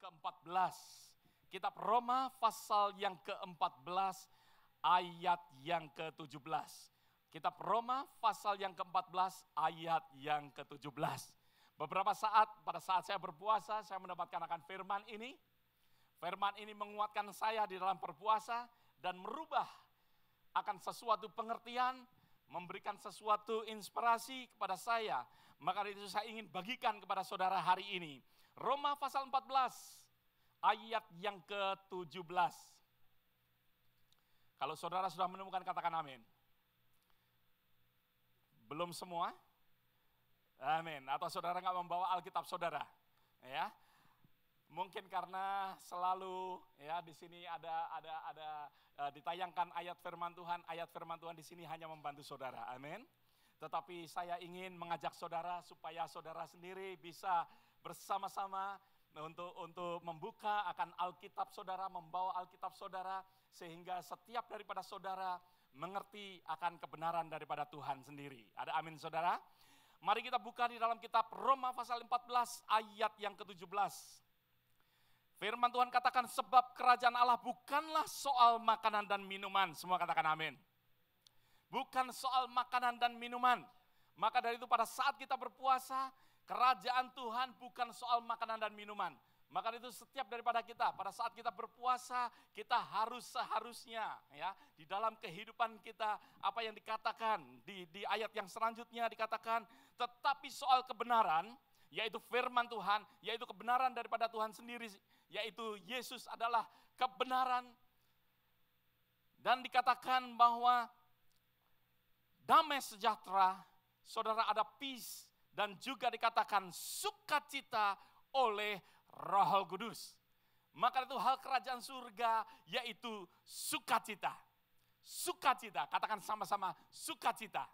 ke-14. Kitab Roma pasal yang ke-14 ayat yang ke-17. Kitab Roma pasal yang ke-14 ayat yang ke-17. Pada saat saya berpuasa, saya mendapatkan akan firman ini. Firman ini menguatkan saya di dalam berpuasa dan merubah akan sesuatu pengertian, memberikan sesuatu inspirasi kepada saya. Maka itu saya ingin bagikan kepada saudara hari ini. Roma pasal 14 ayat yang ke-17. Kalau saudara sudah menemukan, katakan amin. Belum semua? Amin. Atau saudara nggak membawa Alkitab saudara? Ya. Mungkin karena selalu ya di sini ada ditayangkan ayat firman Tuhan di sini hanya membantu saudara. Amin. Tetapi saya ingin mengajak saudara supaya saudara sendiri bisa bersama-sama untuk membuka akan Alkitab saudara, membawa Alkitab saudara, sehingga setiap daripada saudara mengerti akan kebenaran daripada Tuhan sendiri. Ada amin saudara? Mari kita buka di dalam kitab Roma pasal 14 ayat yang ke-17. Firman Tuhan katakan, sebab kerajaan Allah bukanlah soal makanan dan minuman. Semua katakan amin. Bukan soal makanan dan minuman. Maka dari itu pada saat kita berpuasa, kerajaan Tuhan bukan soal makanan dan minuman. Maka itu setiap daripada kita, pada saat kita berpuasa, kita seharusnya ya di dalam kehidupan kita, apa yang dikatakan di ayat yang selanjutnya dikatakan, tetapi soal kebenaran, yaitu firman Tuhan, yaitu kebenaran daripada Tuhan sendiri, yaitu Yesus adalah kebenaran. Dan dikatakan bahwa damai sejahtera, saudara, ada peace, dan juga dikatakan sukacita oleh Roh Kudus. Maka itu hal kerajaan surga yaitu sukacita. Sukacita, katakan sama-sama sukacita.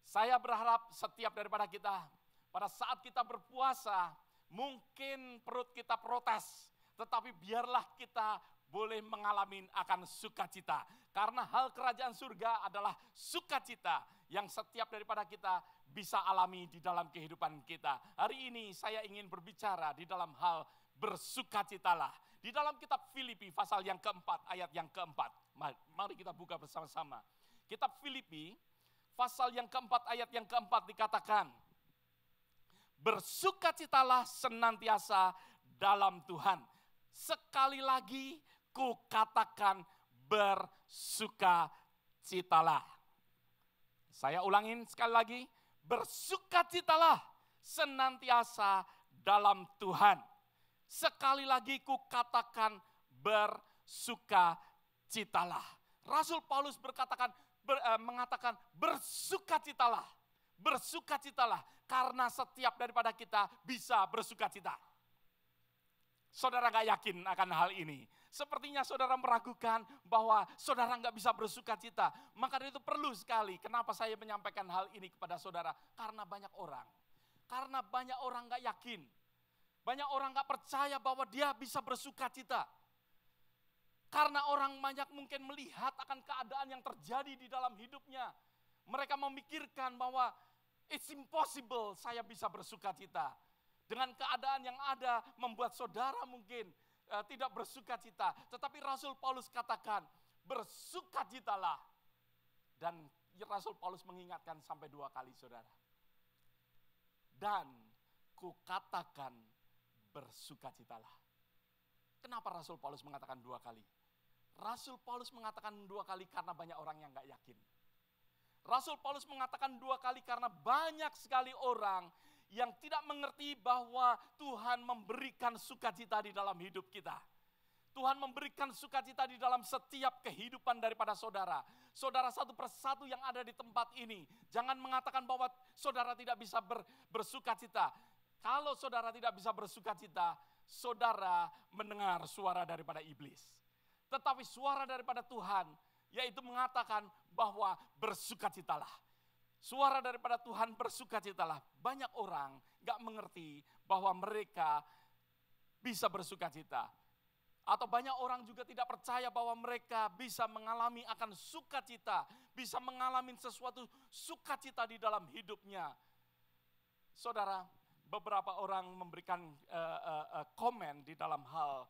Saya berharap setiap daripada kita pada saat kita berpuasa, mungkin perut kita protes, tetapi biarlah kita boleh mengalami akan sukacita. Karena hal kerajaan surga adalah sukacita yang setiap daripada kita bisa alami di dalam kehidupan kita. Hari ini saya ingin berbicara di dalam hal bersukacitalah. Di dalam kitab Filipi pasal yang keempat, ayat yang keempat. Mari kita buka bersama-sama. Kitab Filipi pasal yang keempat, ayat yang keempat dikatakan, bersukacitalah senantiasa dalam Tuhan. Sekali lagi ku katakan bersukacitalah. Saya ulangin sekali lagi, bersukacitalah senantiasa dalam Tuhan. Sekali lagi ku katakan bersukacitalah. Rasul Paulus mengatakan bersukacitalah. Bersukacitalah karena setiap daripada kita bisa bersukacita. Saudara gak yakin akan hal ini. Sepertinya saudara meragukan bahwa saudara gak bisa bersukacita. Maka itu perlu sekali. Kenapa saya menyampaikan hal ini kepada saudara? Karena banyak orang. Karena banyak orang gak yakin. Banyak orang gak percaya bahwa dia bisa bersukacita. Karena orang banyak mungkin melihat akan keadaan yang terjadi di dalam hidupnya. Mereka memikirkan bahwa it's impossible saya bisa bersukacita. Dengan keadaan yang ada membuat saudara mungkin tidak bersukacita. Tetapi Rasul Paulus katakan bersukacitalah. Dan Rasul Paulus mengingatkan sampai 2 kali saudara. Dan kukatakan bersukacitalah. Kenapa Rasul Paulus mengatakan 2 kali? Rasul Paulus mengatakan 2 kali karena banyak orang yang gak yakin. Rasul Paulus mengatakan 2 kali karena banyak sekali orang yang tidak mengerti bahwa Tuhan memberikan sukacita di dalam hidup kita. Tuhan memberikan sukacita di dalam setiap kehidupan daripada saudara. Saudara satu persatu yang ada di tempat ini, jangan mengatakan bahwa saudara tidak bisa bersukacita. Kalau saudara tidak bisa bersukacita, saudara mendengar suara daripada iblis. Tetapi suara daripada Tuhan, yaitu mengatakan bahwa bersukacitalah. Suara daripada Tuhan bersukacitalah. Banyak orang gak mengerti bahwa mereka bisa bersukacita. Atau banyak orang juga tidak percaya bahwa mereka bisa mengalami akan sukacita. Bisa mengalami sesuatu sukacita di dalam hidupnya. Saudara, beberapa orang memberikan komen di dalam hal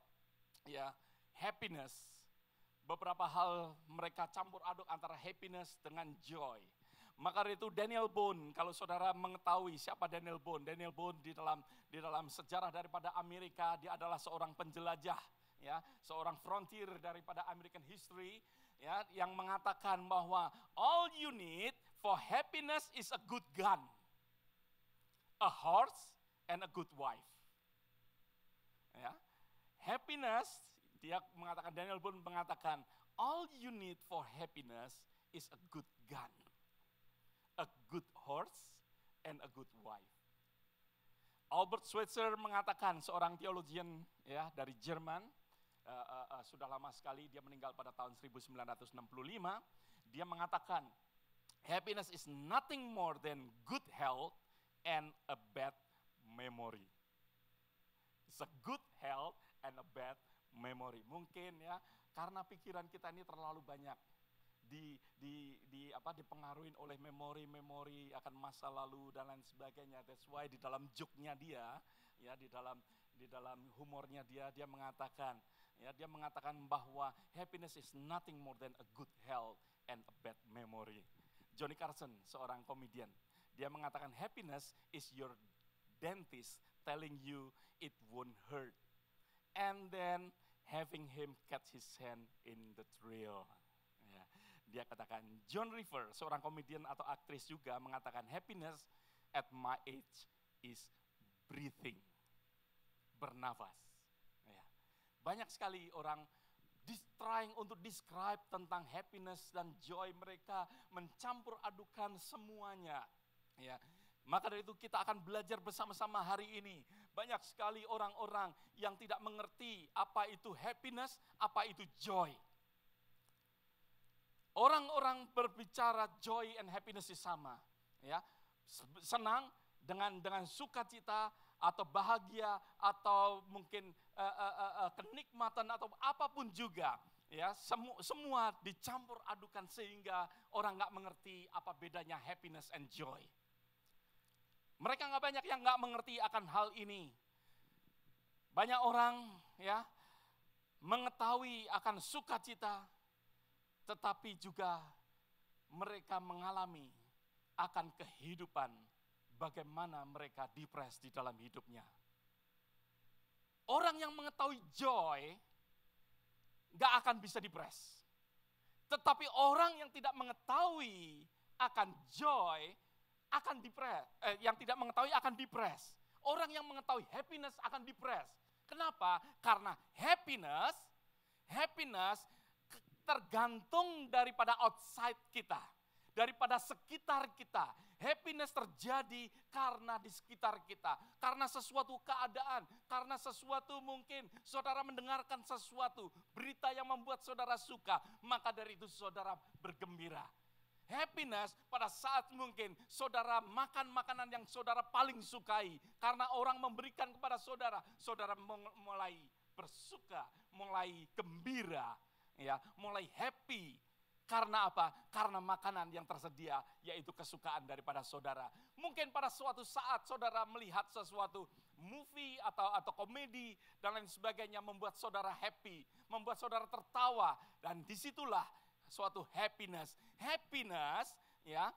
ya happiness. Beberapa hal mereka campur aduk antara happiness dengan joy. Maka dari itu Daniel Boone, kalau saudara mengetahui siapa Daniel Boone di dalam sejarah daripada Amerika, dia adalah seorang penjelajah, ya, seorang frontier daripada American history, ya, yang mengatakan bahwa all you need for happiness is a good gun, a horse, and a good wife. Ya, happiness, Daniel Boone mengatakan, all you need for happiness is a good gun, a good horse, and a good wife. Albert Schweitzer mengatakan, seorang theologian ya dari Jerman, sudah lama sekali, dia meninggal pada tahun 1965, dia mengatakan, happiness is nothing more than good health and a bad memory. It's a good health and a bad memory. Mungkin ya, karena pikiran kita ini terlalu banyak dipengaruhi oleh memori-memori akan masa lalu dan lain sebagainya. That's why di dalam joke-nya dia, ya di dalam humornya dia mengatakan, ya dia mengatakan bahwa happiness is nothing more than a good health and a bad memory. Johnny Carson, seorang komedian, dia mengatakan happiness is your dentist telling you it won't hurt, and then having him cut his hand in the drill. Ya, dia katakan, John River, seorang komedian atau aktris juga mengatakan happiness at my age is breathing, bernafas. Ya. Banyak sekali orang trying untuk describe tentang happiness dan joy, mereka mencampur adukan semuanya. Ya. Maka dari itu kita akan belajar bersama-sama hari ini. Banyak sekali orang-orang yang tidak mengerti apa itu happiness, apa itu joy. Orang-orang berbicara joy and happiness sama, ya. Senang dengan sukacita atau bahagia atau mungkin kenikmatan atau apapun juga, ya. Semua dicampur adukan sehingga orang nggak mengerti apa bedanya happiness and joy. Mereka nggak banyak yang nggak mengerti akan hal ini. Banyak orang ya mengetahui akan sukacita, tetapi juga mereka mengalami akan kehidupan bagaimana mereka depres di dalam hidupnya. Orang yang mengetahui joy nggak akan bisa depres. Tetapi orang yang tidak mengetahui akan joy akan depres, yang tidak mengetahui akan depres. Orang yang mengetahui happiness akan depres. Kenapa? Karena happiness tergantung daripada outside kita, daripada sekitar kita. Happiness terjadi karena di sekitar kita, karena sesuatu keadaan, karena sesuatu mungkin saudara mendengarkan sesuatu, berita yang membuat saudara suka, maka dari itu saudara bergembira. Happiness pada saat mungkin saudara makan makanan yang saudara paling sukai. Karena orang memberikan kepada saudara, saudara mulai bersuka, mulai gembira, ya, mulai happy. Karena apa? Karena makanan yang tersedia, yaitu kesukaan daripada saudara. Mungkin pada suatu saat saudara melihat sesuatu movie atau komedi dan lain sebagainya membuat saudara happy, membuat saudara tertawa, dan disitulah suatu happiness. Happiness ya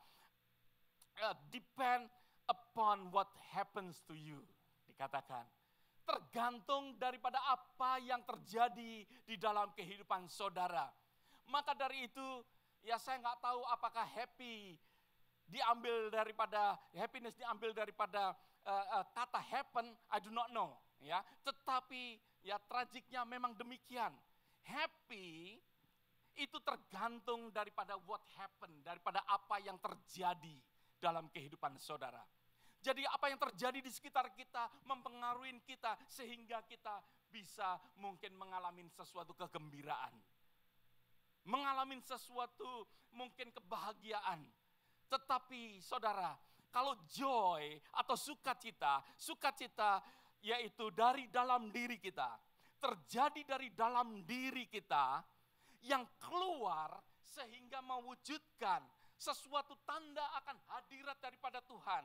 depend upon what happens to you. Dikatakan tergantung daripada apa yang terjadi di dalam kehidupan saudara. Maka dari itu ya saya nggak tahu apakah happiness diambil daripada kata happen, I do not know ya. Tetapi ya tragiknya memang demikian. Happy itu tergantung daripada what happen, daripada apa yang terjadi dalam kehidupan saudara. Jadi apa yang terjadi di sekitar kita mempengaruhi kita sehingga kita bisa mungkin mengalami sesuatu kegembiraan. Mengalami sesuatu mungkin kebahagiaan. Tetapi saudara, kalau joy atau sukacita yaitu dari dalam diri kita, terjadi dari dalam diri kita, yang keluar sehingga mewujudkan sesuatu tanda akan hadirat daripada Tuhan.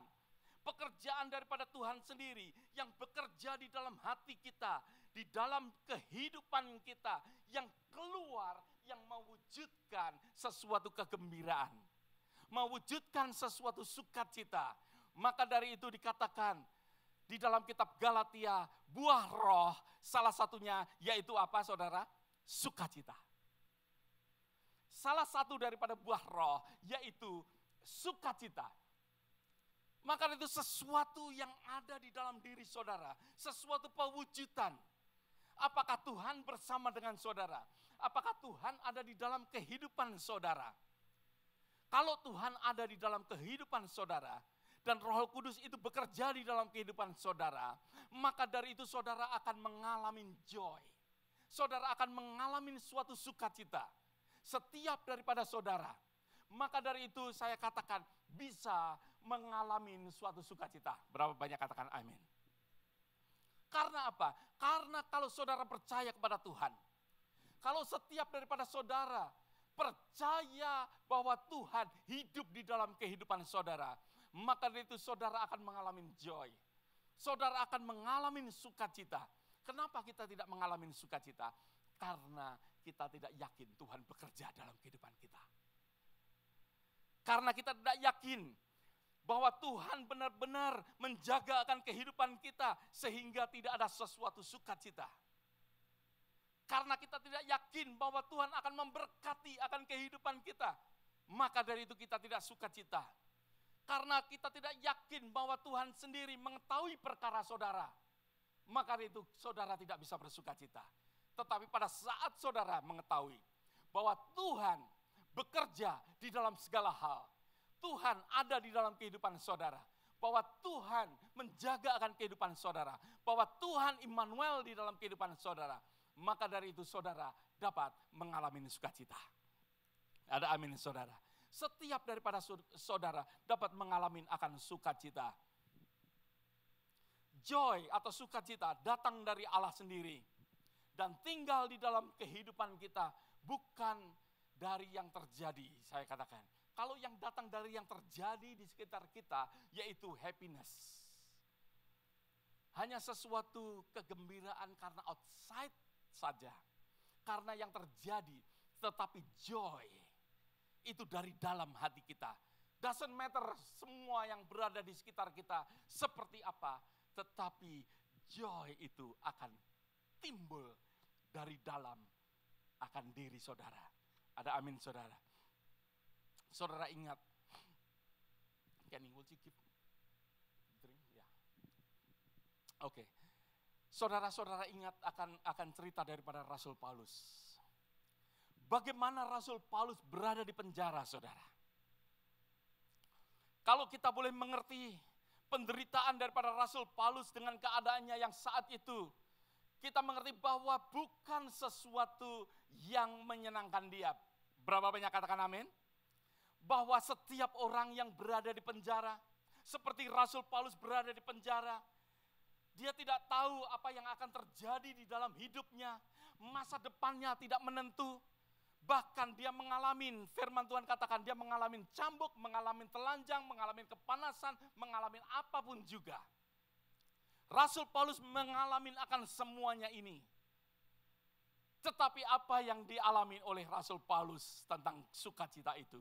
Pekerjaan daripada Tuhan sendiri yang bekerja di dalam hati kita, di dalam kehidupan kita yang keluar, yang mewujudkan sesuatu kegembiraan, mewujudkan sesuatu sukacita. Maka dari itu dikatakan di dalam kitab Galatia, buah roh salah satunya yaitu apa saudara? Sukacita. Salah satu daripada buah roh yaitu sukacita. Maka itu sesuatu yang ada di dalam diri saudara, sesuatu pewujudan. Apakah Tuhan bersama dengan saudara? Apakah Tuhan ada di dalam kehidupan saudara? Kalau Tuhan ada di dalam kehidupan saudara, dan Roh Kudus itu bekerja di dalam kehidupan saudara, maka dari itu saudara akan mengalami joy. Saudara akan mengalami suatu sukacita setiap daripada saudara. Maka dari itu saya katakan bisa mengalami suatu sukacita. Berapa banyak katakan amin? Karena apa? Karena kalau saudara percaya kepada Tuhan, kalau setiap daripada saudara percaya bahwa Tuhan hidup di dalam kehidupan saudara, maka dari itu saudara akan mengalami joy. Saudara akan mengalami sukacita. Kenapa kita tidak mengalami sukacita? Karena kita tidak yakin Tuhan bekerja dalam kehidupan kita. Karena kita tidak yakin bahwa Tuhan benar-benar menjaga akan kehidupan kita sehingga tidak ada sesuatu sukacita. Karena kita tidak yakin bahwa Tuhan akan memberkati akan kehidupan kita, maka dari itu kita tidak sukacita. Karena kita tidak yakin bahwa Tuhan sendiri mengetahui perkara saudara, maka dari itu saudara tidak bisa bersukacita. Tetapi pada saat saudara mengetahui bahwa Tuhan bekerja di dalam segala hal, Tuhan ada di dalam kehidupan saudara, bahwa Tuhan menjaga akan kehidupan saudara, bahwa Tuhan Immanuel di dalam kehidupan saudara, maka dari itu saudara dapat mengalami sukacita. Ada amin saudara. Setiap daripada saudara dapat mengalami akan sukacita. Joy atau sukacita datang dari Allah sendiri dan tinggal di dalam kehidupan kita, bukan dari yang terjadi. Saya katakan, kalau yang datang dari yang terjadi di sekitar kita, yaitu happiness. Hanya sesuatu kegembiraan karena outside saja. Karena yang terjadi, tetapi joy itu dari dalam hati kita. Doesn't matter semua yang berada di sekitar kita seperti apa, tetapi joy itu akan timbul dari dalam akan diri saudara. Ada amin saudara. Saudara ingat, Kenny, will you give drink? Ya. Oke. Saudara-saudara ingat akan cerita daripada Rasul Paulus. Bagaimana Rasul Paulus berada di penjara, saudara. Kalau kita boleh mengerti penderitaan daripada Rasul Paulus dengan keadaannya yang saat itu, kita mengerti bahwa bukan sesuatu yang menyenangkan dia. Berapa banyak katakan amin? Bahwa setiap orang yang berada di penjara, seperti Rasul Paulus berada di penjara, dia tidak tahu apa yang akan terjadi di dalam hidupnya, masa depannya tidak menentu. Bahkan dia mengalami, firman Tuhan katakan, dia mengalami cambuk, mengalami telanjang, mengalami kepanasan, mengalami apapun juga. Rasul Paulus mengalami akan semuanya ini. Tetapi apa yang dialami oleh Rasul Paulus tentang sukacita itu?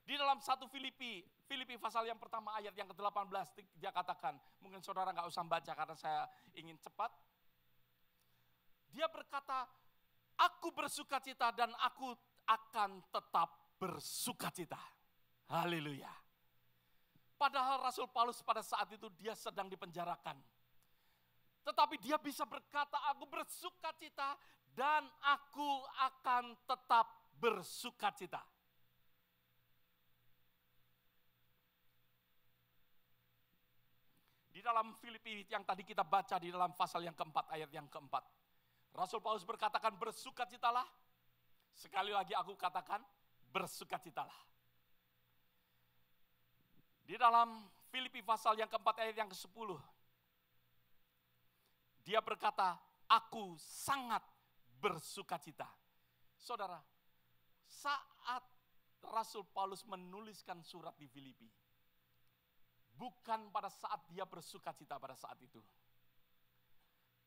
Di dalam 1 Filipi pasal yang pertama ayat yang ke-18, dia katakan, mungkin saudara nggak usah baca karena saya ingin cepat. Dia berkata, aku bersukacita dan aku akan tetap bersukacita. Haleluya. Padahal Rasul Paulus pada saat itu dia sedang dipenjarakan. Tetapi dia bisa berkata, aku bersukacita dan aku akan tetap bersukacita. Di dalam Filipi yang tadi kita baca di dalam pasal yang keempat, ayat yang keempat. Rasul Paulus berkatakan bersukacitalah. Sekali lagi aku katakan bersukacitalah. Di dalam Filipi pasal yang keempat ayat yang ke-10. Dia berkata, aku sangat bersukacita. Saudara, saat Rasul Paulus menuliskan surat di Filipi, bukan pada saat dia bersukacita pada saat itu.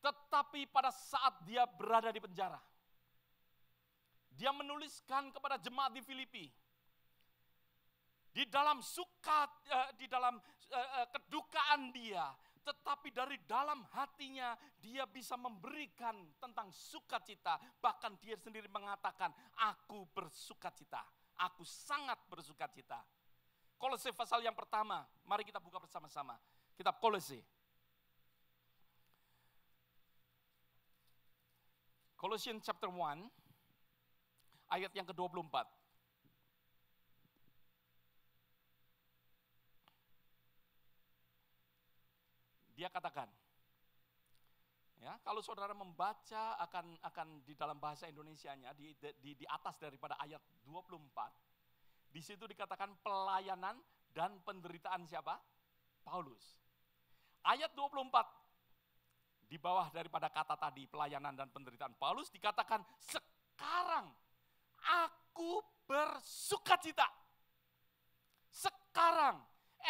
Tetapi pada saat dia berada di penjara, dia menuliskan kepada jemaat di Filipi, di dalam kedukaan dia, tetapi dari dalam hatinya dia bisa memberikan tentang sukacita. Bahkan dia sendiri mengatakan, aku bersukacita, aku sangat bersukacita. Kolose pasal yang pertama, mari kita buka bersama-sama. Kitab Kolose. Colossians chapter 1, ayat yang ke-24. Dia katakan, ya, kalau saudara membaca akan di dalam bahasa Indonesianya di atas daripada ayat 24, di situ dikatakan pelayanan dan penderitaan siapa? Paulus. Ayat 24 di bawah daripada kata tadi pelayanan dan penderitaan Paulus dikatakan, sekarang aku bersukacita. Sekarang,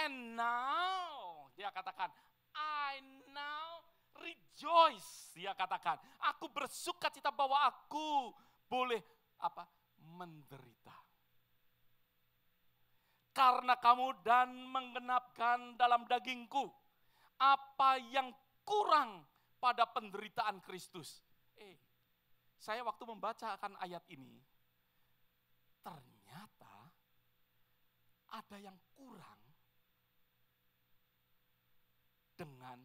and now, dia katakan, I now rejoice. Dia katakan, aku bersukacita bahwa aku boleh menderita. Karena kamu dan menggenapkan dalam dagingku apa yang kurang pada penderitaan Kristus. Saya waktu membaca akan ayat ini, ternyata ada yang kurang dengan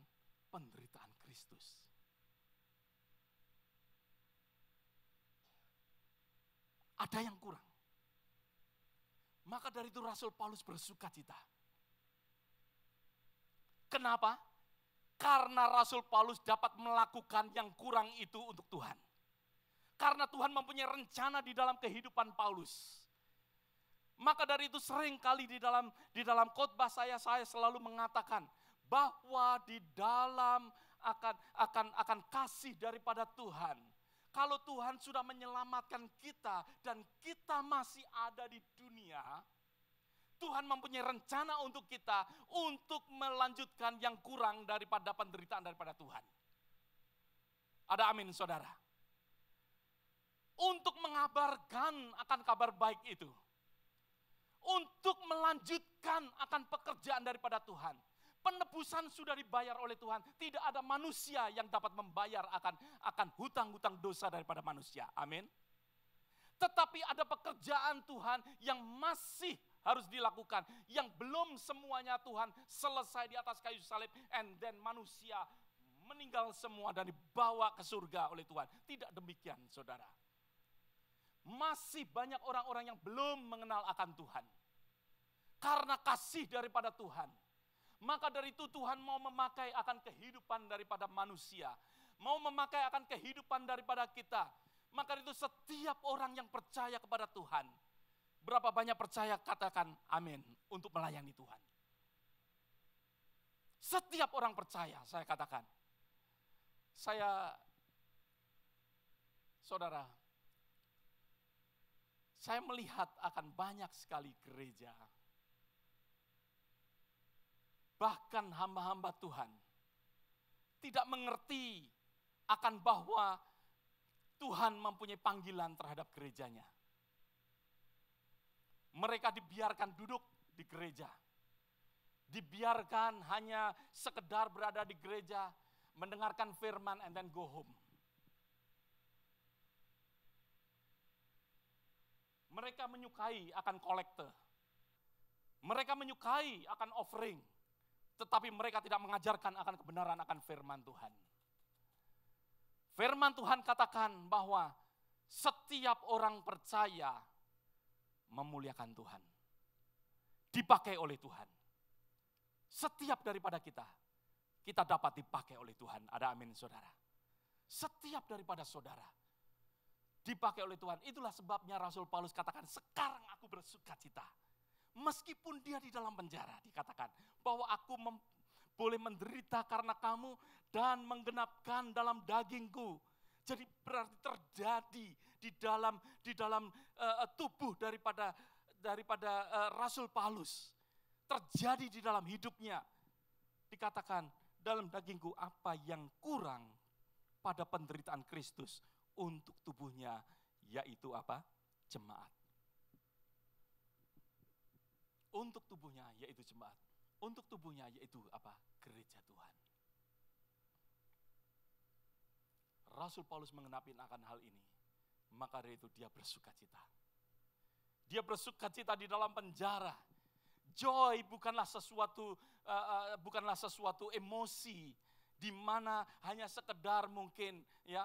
penderitaan Kristus. Ada yang kurang. Maka dari itu Rasul Paulus bersukacita. Kenapa? Karena Rasul Paulus dapat melakukan yang kurang itu untuk Tuhan. Karena Tuhan mempunyai rencana di dalam kehidupan Paulus. Maka dari itu sering kali di dalam khotbah saya selalu mengatakan bahwa di dalam akan kasih daripada Tuhan. Kalau Tuhan sudah menyelamatkan kita dan kita masih ada di dunia, Tuhan mempunyai rencana untuk kita untuk melanjutkan yang kurang daripada penderitaan daripada Tuhan. Ada amin, saudara. Untuk mengabarkan akan kabar baik itu. Untuk melanjutkan akan pekerjaan daripada Tuhan. Penebusan sudah dibayar oleh Tuhan. Tidak ada manusia yang dapat membayar akan hutang-hutang dosa daripada manusia. Amin. Tetapi ada pekerjaan Tuhan yang masih harus dilakukan. Yang belum semuanya Tuhan selesai di atas kayu salib. And then manusia meninggal semua dan dibawa ke surga oleh Tuhan. Tidak demikian, saudara. Masih banyak orang-orang yang belum mengenal akan Tuhan. Karena kasih daripada Tuhan. Maka dari itu Tuhan mau memakai akan kehidupan daripada manusia. Mau memakai akan kehidupan daripada kita. Maka dari itu setiap orang yang percaya kepada Tuhan. Berapa banyak percaya katakan amin untuk melayani Tuhan. Setiap orang percaya, saya katakan. Saudara, saya melihat akan banyak sekali gereja. Bahkan hamba-hamba Tuhan tidak mengerti akan bahwa Tuhan mempunyai panggilan terhadap gerejanya. Mereka dibiarkan duduk di gereja. Dibiarkan hanya sekedar berada di gereja, mendengarkan firman and then go home. Mereka menyukai akan kolekte. Mereka menyukai akan offering. Tetapi mereka tidak mengajarkan akan kebenaran akan firman Tuhan. Firman Tuhan katakan bahwa setiap orang percaya memuliakan Tuhan. Dipakai oleh Tuhan. Setiap daripada kita dapat dipakai oleh Tuhan. Ada amin, saudara. Setiap daripada saudara dipakai oleh Tuhan. Itulah sebabnya Rasul Paulus katakan, sekarang aku bersukacita. Meskipun dia di dalam penjara, dikatakan bahwa aku boleh menderita karena kamu dan menggenapkan dalam dagingku. Jadi berarti terjadi di dalam tubuh daripada Rasul Paulus. Terjadi di dalam hidupnya. Dikatakan dalam dagingku apa yang kurang pada penderitaan Kristus untuk tubuhnya, yaitu apa? Jemaat. Untuk tubuhnya yaitu jemaat. Untuk tubuhnya yaitu apa? Gereja Tuhan. Rasul Paulus mengenapi akan hal ini. Maka dari itu dia bersukacita. Dia bersukacita di dalam penjara. Joy bukanlah sesuatu emosi di mana hanya sekedar mungkin ya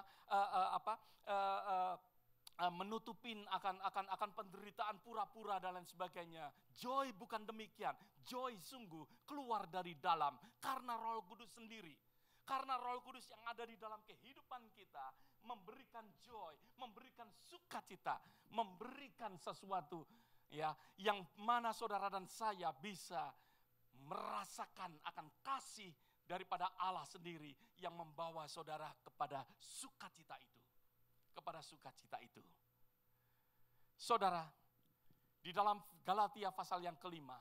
menutupin akan penderitaan pura-pura dan lain sebagainya. Joy bukan demikian. Joy sungguh keluar dari dalam karena Roh Kudus sendiri. Karena Roh Kudus yang ada di dalam kehidupan kita memberikan joy, memberikan sukacita, memberikan sesuatu ya yang mana saudara dan saya bisa merasakan akan kasih daripada Allah sendiri yang membawa saudara kepada sukacita itu. Kepada sukacita itu. Saudara, di dalam Galatia pasal yang kelima,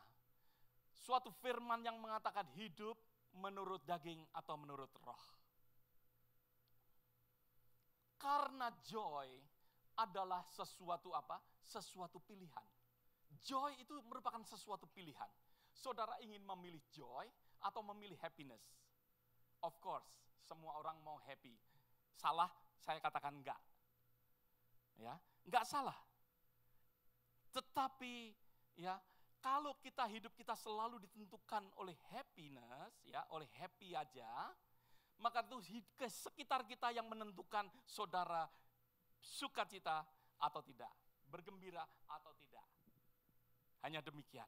suatu firman yang mengatakan hidup menurut daging atau menurut roh. Karena joy adalah sesuatu apa? Sesuatu pilihan. Joy itu merupakan sesuatu pilihan. Saudara ingin memilih joy atau memilih happiness? Of course, semua orang mau happy. Salah? Saya katakan enggak. Ya, enggak salah. Tetapi ya, kalau hidup kita selalu ditentukan oleh happiness, ya, oleh happy aja, maka itu ke sekitar kita yang menentukan saudara sukacita atau tidak, bergembira atau tidak. Hanya demikian.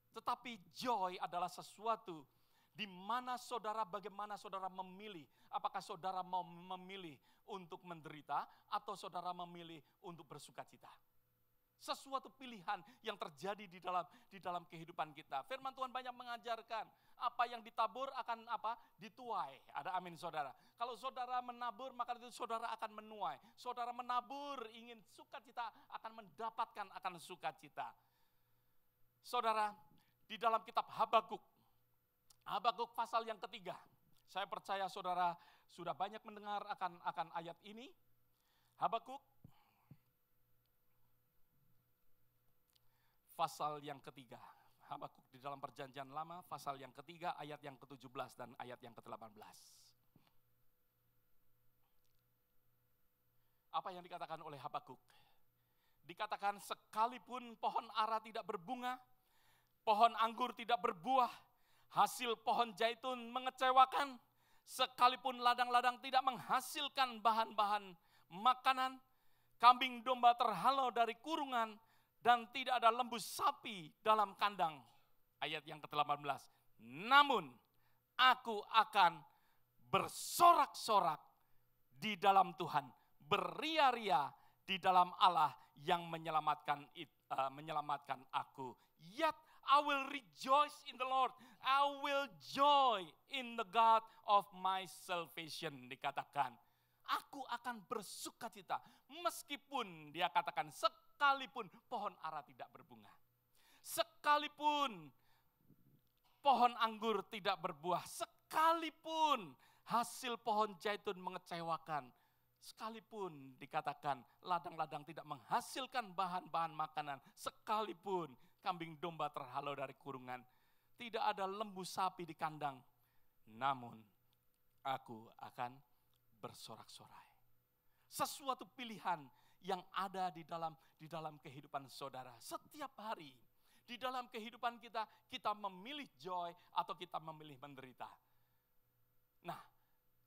Tetapi joy adalah sesuatu di mana saudara, bagaimana saudara memilih, apakah saudara mau memilih untuk menderita atau saudara memilih untuk bersukacita. Sesuatu pilihan yang terjadi di dalam kehidupan kita. Firman Tuhan banyak mengajarkan apa yang ditabur akan apa? Dituai. Ada amin saudara. Kalau saudara menabur maka itu saudara akan menuai. Saudara menabur ingin sukacita akan mendapatkan akan sukacita. Saudara, di dalam kitab Habakuk pasal yang ketiga. Saya percaya saudara sudah banyak mendengar akan ayat ini. Habakuk pasal yang ketiga. Habakuk di dalam perjanjian lama, pasal yang ketiga, ayat yang ke-17 dan ayat yang ke-18. Apa yang dikatakan oleh Habakuk? Dikatakan sekalipun pohon ara tidak berbunga, pohon anggur tidak berbuah, hasil pohon zaitun mengecewakan, sekalipun ladang-ladang tidak menghasilkan bahan-bahan makanan, kambing domba terhalau dari kurungan, dan tidak ada lembu sapi dalam kandang. Ayat yang ke-18. Namun aku akan bersorak-sorak di dalam Tuhan, beria-ria di dalam Allah yang menyelamatkan aku. Yet I will rejoice in the Lord. I will joy in the God of my salvation. Dikatakan, aku akan bersukacita meskipun dia katakan sekalipun pohon ara tidak berbunga. Sekalipun pohon anggur tidak berbuah. Sekalipun hasil pohon zaitun mengecewakan. Sekalipun dikatakan ladang-ladang tidak menghasilkan bahan-bahan makanan. Sekalipun kambing domba terhalau dari kurungan. Tidak ada lembu sapi di kandang. Namun aku akan bersorak-sorai. Sesuatu pilihan yang ada di dalam kehidupan saudara. Setiap hari di dalam kehidupan kita memilih joy atau kita memilih menderita. Nah,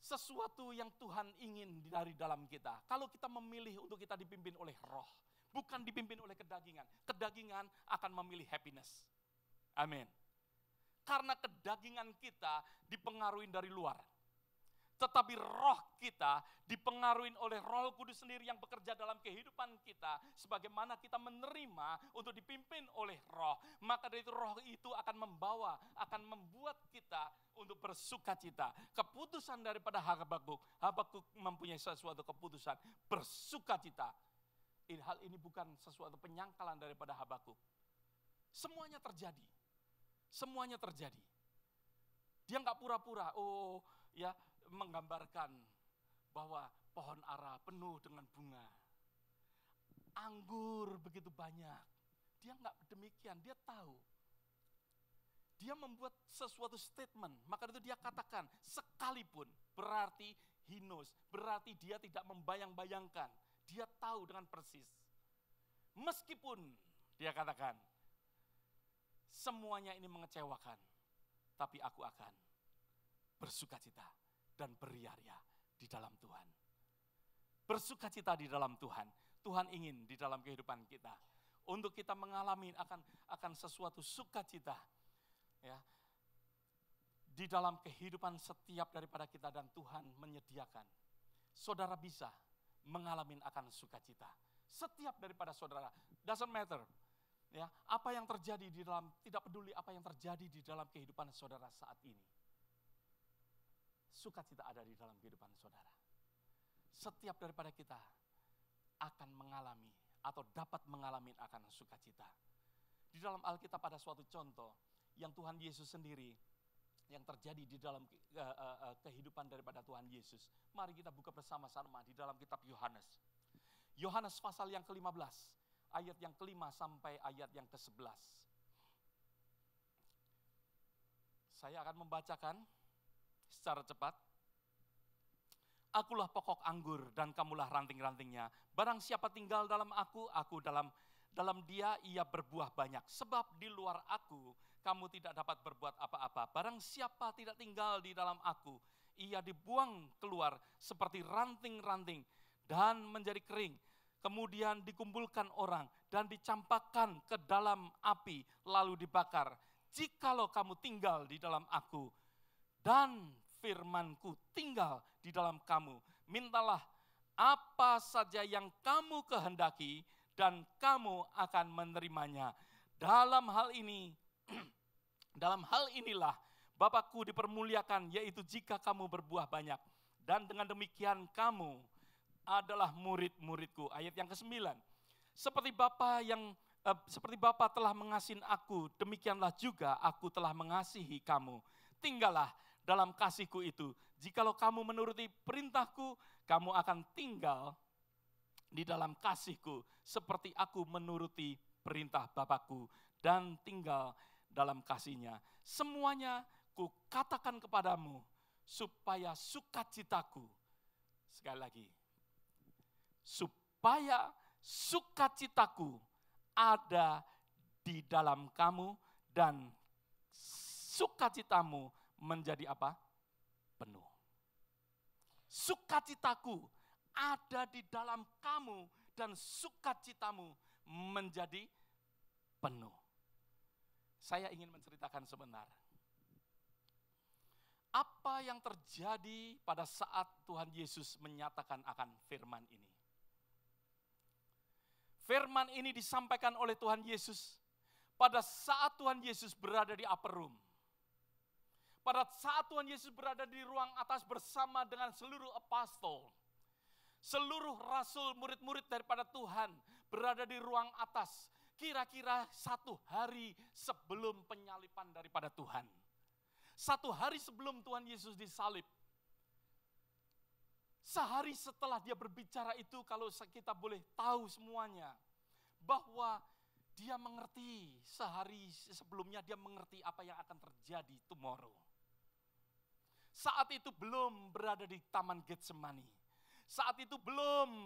sesuatu yang Tuhan ingin dari dalam kita. Kalau kita memilih untuk kita dipimpin oleh roh, bukan dipimpin oleh kedagingan. Kedagingan akan memilih happiness. Amin. Karena kedagingan kita dipengaruhi dari luar. Tetapi roh kita dipengaruhi oleh Roh Kudus sendiri yang bekerja dalam kehidupan kita. Sebagaimana kita menerima untuk dipimpin oleh roh. Maka dari itu roh itu akan membuat kita untuk bersukacita. Keputusan daripada Habakuk mempunyai sesuatu keputusan bersukacita. Hal ini bukan sesuatu penyangkalan daripada Habakuk. Semuanya terjadi. Semuanya terjadi. Dia nggak pura-pura, menggambarkan bahwa pohon ara penuh dengan bunga. Anggur begitu banyak. Dia enggak demikian, dia tahu. Dia membuat sesuatu statement, maka itu dia katakan, sekalipun berarti hinos, berarti dia tidak membayang-bayangkan. Dia tahu dengan persis. Meskipun dia katakan, semuanya ini mengecewakan, tapi aku akan bersukacita dan beria-ria di dalam Tuhan. Bersukacita di dalam Tuhan. Tuhan ingin di dalam kehidupan kita. Untuk kita mengalami akan sesuatu sukacita. Ya, di dalam kehidupan setiap daripada kita dan Tuhan menyediakan. Saudara bisa mengalami akan sukacita. Setiap daripada saudara, doesn't matter. Ya, apa yang terjadi di dalam, tidak peduli apa yang terjadi di dalam kehidupan saudara saat ini. Sukacita ada di dalam kehidupan saudara. Setiap daripada kita akan mengalami atau dapat mengalami akan sukacita. Di dalam Alkitab ada suatu contoh yang Tuhan Yesus sendiri yang terjadi di dalam kehidupan daripada Tuhan Yesus. Mari kita buka bersama-sama di dalam kitab Yohanes. Yohanes pasal yang ke-15, ayat yang ke-5 sampai ayat yang ke-11. Saya akan membacakan secara cepat. Akulah pokok anggur dan kamulah ranting-rantingnya. Barang siapa tinggal dalam aku dalam dia ia berbuah banyak. Sebab di luar aku kamu tidak dapat berbuat apa-apa. Barang siapa tidak tinggal di dalam aku, ia dibuang keluar seperti ranting-ranting dan menjadi kering. Kemudian dikumpulkan orang dan dicampakkan ke dalam api lalu dibakar. Jikalau kamu tinggal di dalam aku dan firmanku tinggal di dalam kamu, mintalah apa saja yang kamu kehendaki dan kamu akan menerimanya. Dalam hal inilah Bapakku dipermuliakan, yaitu jika kamu berbuah banyak. Dan dengan demikian kamu adalah murid-muridku. Ayat yang ke-9. Seperti Bapa telah mengasihi aku, demikianlah juga aku telah mengasihi kamu. Tinggallah dalam kasihku itu. Jikalau kamu menuruti perintahku, kamu akan tinggal di dalam kasihku, seperti aku menuruti perintah Bapakku dan tinggal dalam kasihnya. Semuanya ku katakan kepadamu, supaya sukacitaku, sekali lagi, supaya sukacitaku ada di dalam kamu dan sukacitamu menjadi apa? Penuh. Sukacitaku ada di dalam kamu dan sukacitamu menjadi penuh. Saya ingin menceritakan sebentar. Apa yang terjadi pada saat Tuhan Yesus menyatakan akan firman ini? Firman ini disampaikan oleh Tuhan Yesus pada saat Tuhan Yesus berada di upper room. Pada saat Tuhan Yesus berada di ruang atas bersama dengan seluruh apostol, seluruh rasul, murid-murid daripada Tuhan berada di ruang atas. Kira-kira 1 hari sebelum penyalipan daripada Tuhan. 1 hari sebelum Tuhan Yesus disalib. Sehari setelah dia berbicara itu, kalau kita boleh tahu semuanya, bahwa dia mengerti, sehari sebelumnya dia mengerti apa yang akan terjadi tomorrow. Saat itu belum berada di Taman Getsemani. Saat itu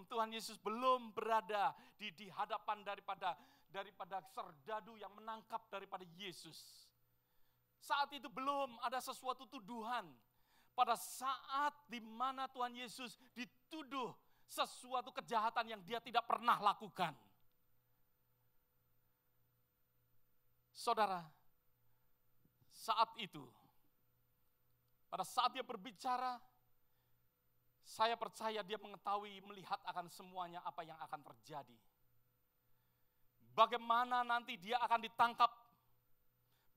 Tuhan Yesus belum berada di hadapan daripada serdadu yang menangkap daripada Yesus. Saat itu belum ada sesuatu tuduhan. Pada saat di mana Tuhan Yesus dituduh sesuatu kejahatan yang dia tidak pernah lakukan. Saudara, saat itu, pada saat dia berbicara, saya percaya dia mengetahui, melihat akan semuanya apa yang akan terjadi. Bagaimana nanti dia akan ditangkap.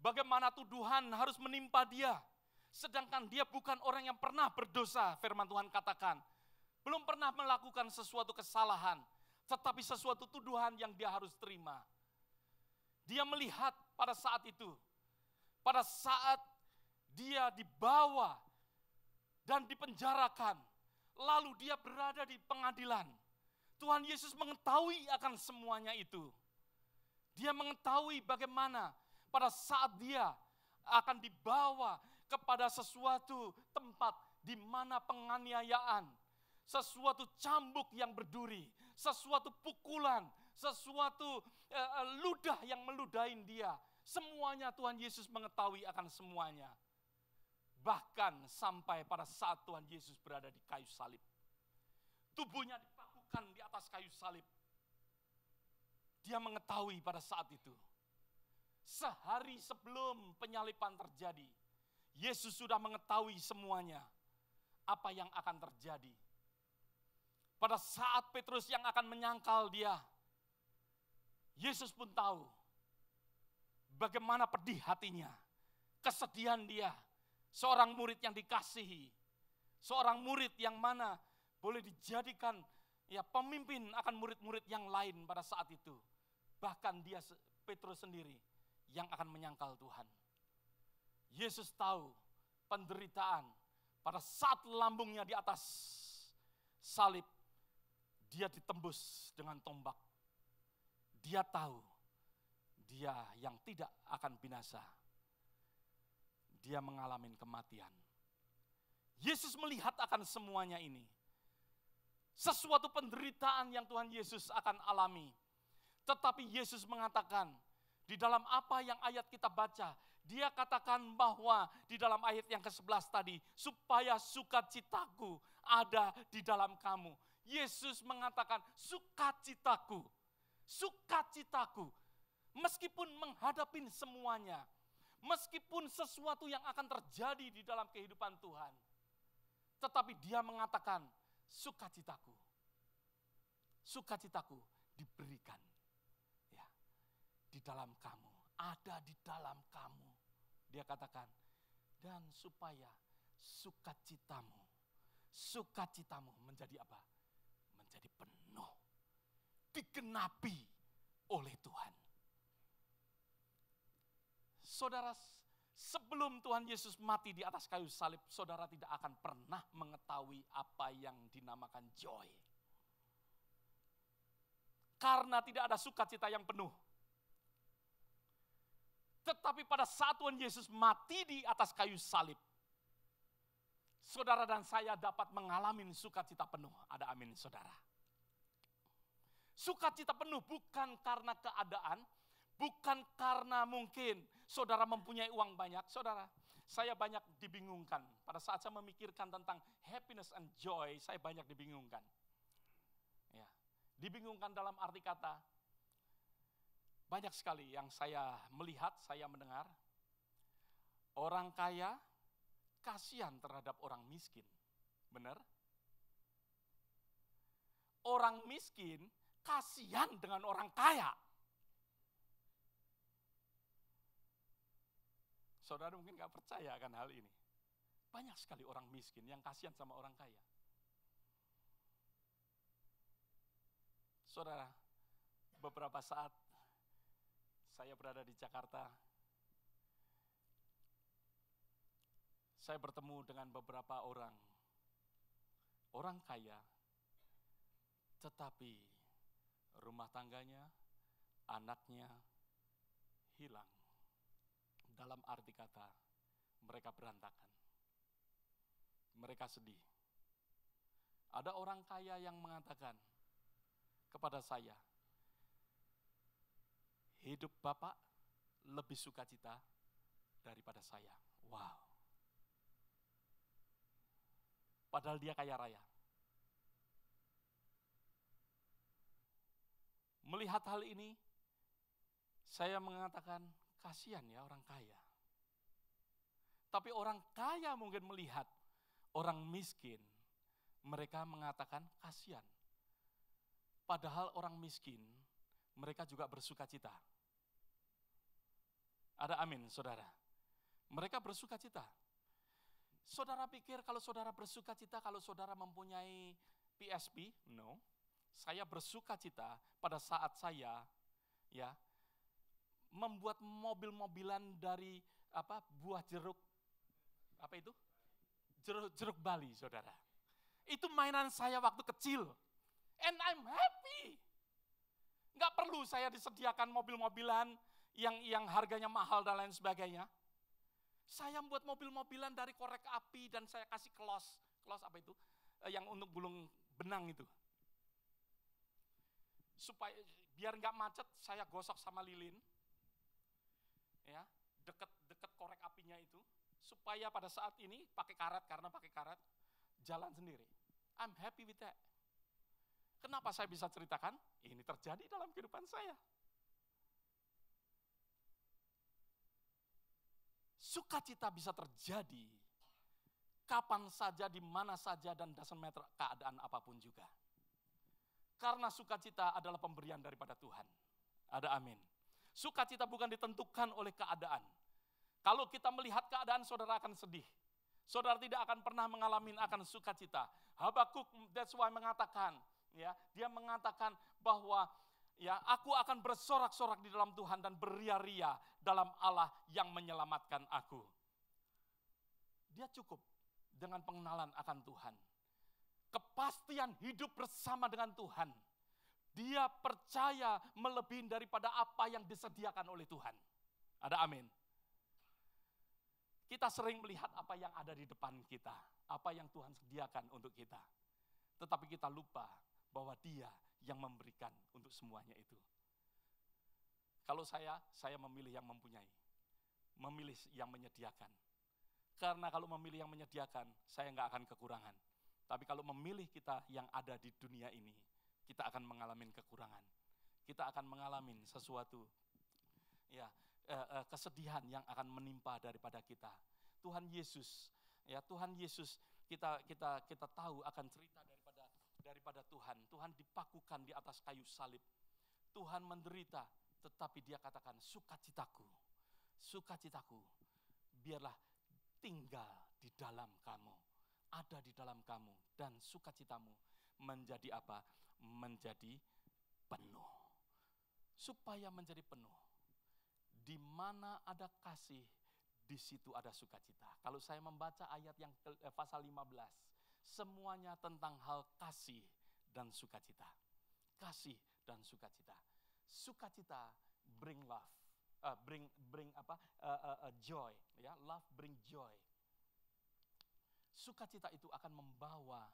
Bagaimana tuduhan harus menimpa dia. Sedangkan dia bukan orang yang pernah berdosa, firman Tuhan katakan. Belum pernah melakukan sesuatu kesalahan. Tetapi sesuatu tuduhan yang dia harus terima. Dia melihat pada saat itu. Pada saat dia dibawa dan dipenjarakan. Lalu dia berada di pengadilan. Tuhan Yesus mengetahui akan semuanya itu. Dia mengetahui bagaimana pada saat dia akan dibawa kepada sesuatu tempat di mana penganiayaan, sesuatu cambuk yang berduri, sesuatu pukulan, sesuatu ludah yang meludahin dia. Semuanya Tuhan Yesus mengetahui akan semuanya. Bahkan sampai pada saat Tuhan Yesus berada di kayu salib. Tubuhnya dipakukan di atas kayu salib. Dia mengetahui pada saat itu. Sehari sebelum penyaliban terjadi, Yesus sudah mengetahui semuanya. Apa yang akan terjadi. Pada saat Petrus yang akan menyangkal dia, Yesus pun tahu bagaimana pedih hatinya, kesedihan dia. Seorang murid yang dikasihi, seorang murid yang mana boleh dijadikan pemimpin akan murid-murid yang lain pada saat itu. Bahkan dia Petrus sendiri yang akan menyangkal Tuhan. Yesus tahu penderitaan pada saat lambungnya di atas salib, dia ditembus dengan tombak. Dia tahu dia yang tidak akan binasa. Dia mengalami kematian. Yesus melihat akan semuanya ini. Sesuatu penderitaan yang Tuhan Yesus akan alami. Tetapi Yesus mengatakan, di dalam apa yang ayat kita baca, dia katakan bahwa di dalam ayat yang ke-11 tadi, supaya sukacitaku ada di dalam kamu. Yesus mengatakan, sukacitaku, sukacitaku. Meskipun menghadapi semuanya, meskipun sesuatu yang akan terjadi di dalam kehidupan Tuhan, tetapi dia mengatakan, sukacitaku, sukacitaku diberikan ya di dalam kamu, ada di dalam kamu. Dia katakan, dan supaya sukacitamu, sukacitamu menjadi apa? Menjadi penuh, digenapi oleh Tuhan. Saudara, sebelum Tuhan Yesus mati di atas kayu salib, saudara tidak akan pernah mengetahui apa yang dinamakan joy. Karena tidak ada sukacita yang penuh. Tetapi pada saat Tuhan Yesus mati di atas kayu salib, saudara dan saya dapat mengalami sukacita penuh. Ada amin, saudara. Sukacita penuh bukan karena keadaan, bukan karena mungkin saudara mempunyai uang banyak. Saudara, saya banyak dibingungkan. Pada saat saya memikirkan tentang happiness and joy, saya banyak dibingungkan. Ya, dibingungkan dalam arti kata, banyak sekali yang saya melihat, saya mendengar. Orang kaya kasihan terhadap orang miskin. Benar? Orang miskin kasihan dengan orang kaya. Saudara mungkin gak percaya akan hal ini. Banyak sekali orang miskin yang kasihan sama orang kaya. Saudara, beberapa saat saya berada di Jakarta, saya bertemu dengan beberapa orang kaya, tetapi rumah tangganya, anaknya hilang. Dalam arti kata, mereka berantakan. Mereka sedih. Ada orang kaya yang mengatakan kepada saya, hidup Bapak lebih sukacita daripada saya. Wow. Padahal dia kaya raya. Melihat hal ini, saya mengatakan, kasihan ya orang kaya. Tapi orang kaya mungkin melihat orang miskin, mereka mengatakan kasihan. Padahal orang miskin, mereka juga bersukacita. Ada amin, saudara. Mereka bersukacita. Saudara pikir kalau saudara bersukacita, kalau saudara mempunyai PSP? No. Saya bersukacita pada saat saya membuat mobil-mobilan dari buah jeruk, jeruk Bali, saudara. Itu mainan saya waktu kecil. And I'm happy. Nggak perlu saya disediakan mobil-mobilan yang harganya mahal dan lain sebagainya. Saya buat mobil-mobilan dari korek api dan saya kasih close apa itu? Yang untuk gulung benang itu. Supaya biar nggak macet, saya gosok sama lilin. Ya, deket korek apinya itu. Supaya pada saat ini pakai karet, karena pakai karet, jalan sendiri. I'm happy with that. Kenapa saya bisa ceritakan? Ini terjadi dalam kehidupan saya. Sukacita bisa terjadi kapan saja, di mana saja, dan doesn't matter keadaan apapun juga. Karena sukacita adalah pemberian daripada Tuhan. Ada amin. Sukacita bukan ditentukan oleh keadaan. Kalau kita melihat keadaan, saudara akan sedih. Saudara tidak akan pernah mengalami akan sukacita. Habakuk, that's why mengatakan, ya, dia mengatakan bahwa ya, aku akan bersorak-sorak di dalam Tuhan dan beria-ria dalam Allah yang menyelamatkan aku. Dia cukup dengan pengenalan akan Tuhan. Kepastian hidup bersama dengan Tuhan. Dia percaya melebihi daripada apa yang disediakan oleh Tuhan. Ada amin. Kita sering melihat apa yang ada di depan kita, apa yang Tuhan sediakan untuk kita. Tetapi kita lupa bahwa Dia yang memberikan untuk semuanya itu. Kalau saya memilih yang mempunyai, memilih yang menyediakan. Karena kalau memilih yang menyediakan, saya nggak akan kekurangan. Tapi kalau memilih kita yang ada di dunia ini, kita akan mengalami kekurangan. Kita akan mengalami sesuatu, ya, kesedihan yang akan menimpa daripada kita. Tuhan Yesus, ya, Tuhan Yesus kita tahu akan cerita daripada Tuhan. Tuhan dipakukan di atas kayu salib. Tuhan menderita, tetapi Dia katakan, sukacitaku, biarlah tinggal di dalam kamu, ada di dalam kamu, dan sukacitamu menjadi apa? Menjadi penuh. Supaya menjadi penuh. Di mana ada kasih, di situ ada sukacita. Kalau saya membaca ayat yang pasal 15, semuanya tentang hal kasih dan sukacita. Kasih dan sukacita. Sukacita bring love, bring apa? Joy, ya. Love bring joy. Sukacita itu akan membawa,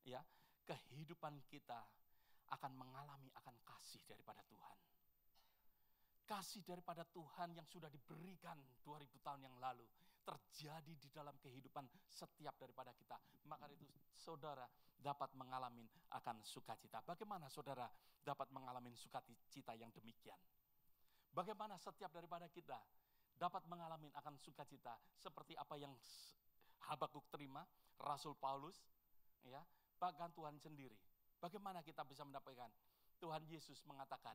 ya, kehidupan kita akan mengalami akan kasih daripada Tuhan. Kasih daripada Tuhan yang sudah diberikan 2000 tahun yang lalu terjadi di dalam kehidupan setiap daripada kita. Maka itu saudara dapat mengalami akan sukacita. Bagaimana saudara dapat mengalami sukacita yang demikian? Bagaimana setiap daripada kita dapat mengalami akan sukacita seperti apa yang Habakuk terima, Rasul Paulus, ya, bahkan Tuhan sendiri. Bagaimana kita bisa mendapatkan? Tuhan Yesus mengatakan,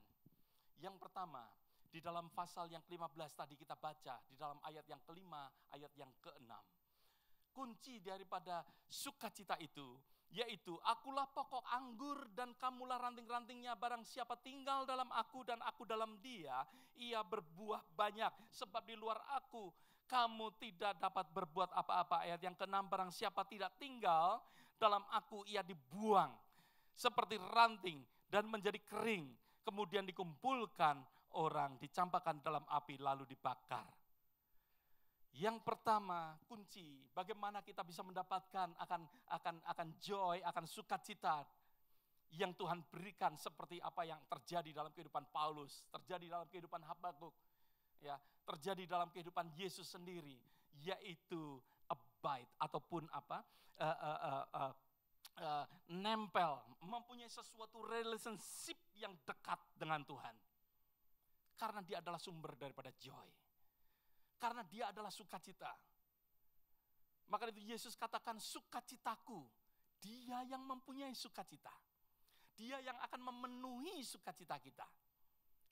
yang pertama, di dalam pasal yang ke-15 tadi kita baca, di dalam ayat yang kelima, ayat yang ke-6. Kunci daripada sukacita itu, yaitu akulah pokok anggur dan kamulah ranting-rantingnya. Barang siapa tinggal dalam aku dan aku dalam dia, ia berbuah banyak. Sebab di luar aku, kamu tidak dapat berbuat apa-apa. Ayat yang ke-6, barang siapa tidak tinggal dalam aku, ia dibuang seperti ranting dan menjadi kering. Kemudian dikumpulkan orang, dicampakkan dalam api lalu dibakar. Yang pertama, kunci bagaimana kita bisa mendapatkan akan joy, akan sukacita yang Tuhan berikan seperti apa yang terjadi dalam kehidupan Paulus, terjadi dalam kehidupan Habakuk, ya, terjadi dalam kehidupan Yesus sendiri, yaitu abide ataupun apa? Nempel, mempunyai sesuatu relationship yang dekat dengan Tuhan. Karena Dia adalah sumber daripada joy. Karena Dia adalah sukacita. Maka itu Yesus katakan sukacitaku. Dia yang mempunyai sukacita. Dia yang akan memenuhi sukacita kita.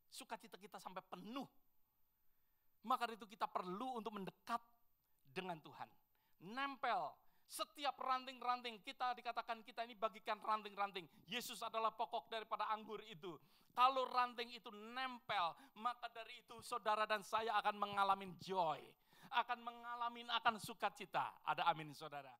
Sukacita kita sampai penuh. Maka itu kita perlu untuk mendekat dengan Tuhan. Nempel. Setiap ranting-ranting kita dikatakan kita ini bagikan ranting-ranting. Yesus adalah pokok daripada anggur itu. Kalau ranting itu nempel, maka dari itu saudara dan saya akan mengalami joy. Akan mengalami akan sukacita. Ada amin saudara.